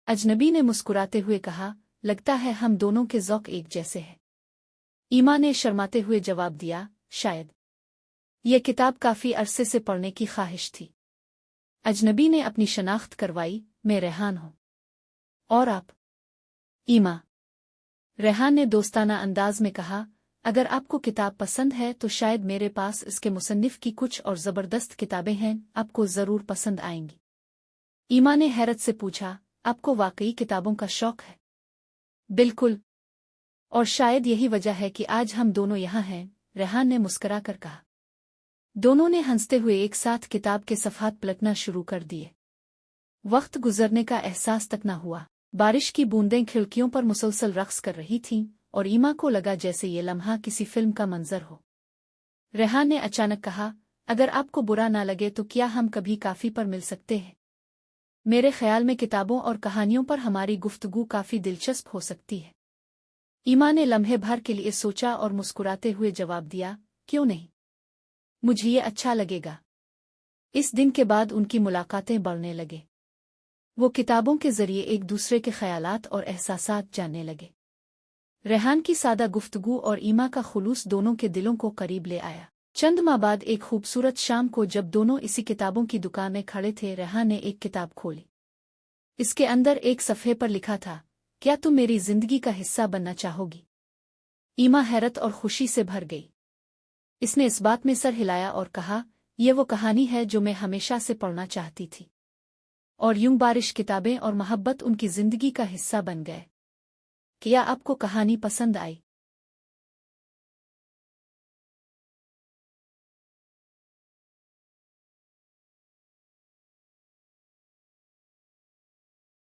अजनबी ने मुस्कुराते हुए कहा, लगता है हम दोनों के ज़ौक एक जैसे हैं। ईमा ने शर्माते हुए जवाब दिया, शायद। यह किताब काफ़ी अरसे से पढ़ने की ख्वाहिश थी। अजनबी ने अपनी शनाख्त करवाई, मैं रेहान हूँ। और आप? ईमा। रेहान ने दोस्ताना अंदाज में कहा, अगर आपको किताब पसंद है तो शायद मेरे पास इसके मुसन्निफ की कुछ और ज़बरदस्त किताबें हैं, आपको ज़रूर पसंद आएंगी। ईमा ने हैरत से पूछा, आपको वाकई किताबों का शौक है? बिल्कुल। और शायद यही वजह है कि आज हम दोनों यहाँ हैं, रेहान ने मुस्करा कर कहा। दोनों ने हंसते हुए एक साथ किताब के सफ़हात पलटना शुरू कर दिए। वक्त गुजरने का एहसास तक न हुआ। बारिश की बूंदें खिड़कियों पर मुसलसल रक्स कर रही थीं और ईमा को लगा जैसे ये लम्हा किसी फिल्म का मंजर हो। रेहान ने अचानक कहा, अगर आपको बुरा ना लगे तो क्या हम कभी काफ़ी पर मिल सकते हैं? मेरे ख्याल में किताबों और कहानियों पर हमारी गुफ्तगू काफ़ी दिलचस्प हो सकती है। ईमा ने लम्हे भर के लिए सोचा और मुस्कुराते हुए जवाब दिया, क्यों नहीं? मुझे ये अच्छा लगेगा। इस दिन के बाद उनकी मुलाकातें बढ़ने लगे। वो किताबों के जरिए एक दूसरे के ख्यालात और एहसासात जानने लगे। रेहान की सादा गुफ्तगू और ईमा का खुलूस दोनों के दिलों को करीब ले आया। चंद माह बाद एक खूबसूरत शाम को जब दोनों इसी किताबों की दुकान में खड़े थे, रेहान ने एक किताब खोली। इसके अंदर एक सफ़े पर लिखा था, क्या तुम मेरी जिंदगी का हिस्सा बनना चाहोगी? ईमा हैरत और खुशी से भर गई। इसने इस बात में सर हिलाया और कहा, यह वो कहानी है जो मैं हमेशा से पढ़ना चाहती थी। और यूं बारिश, किताबें और मोहब्बत उनकी जिंदगी का हिस्सा बन गए। क्या आपको कहानी पसंद आई?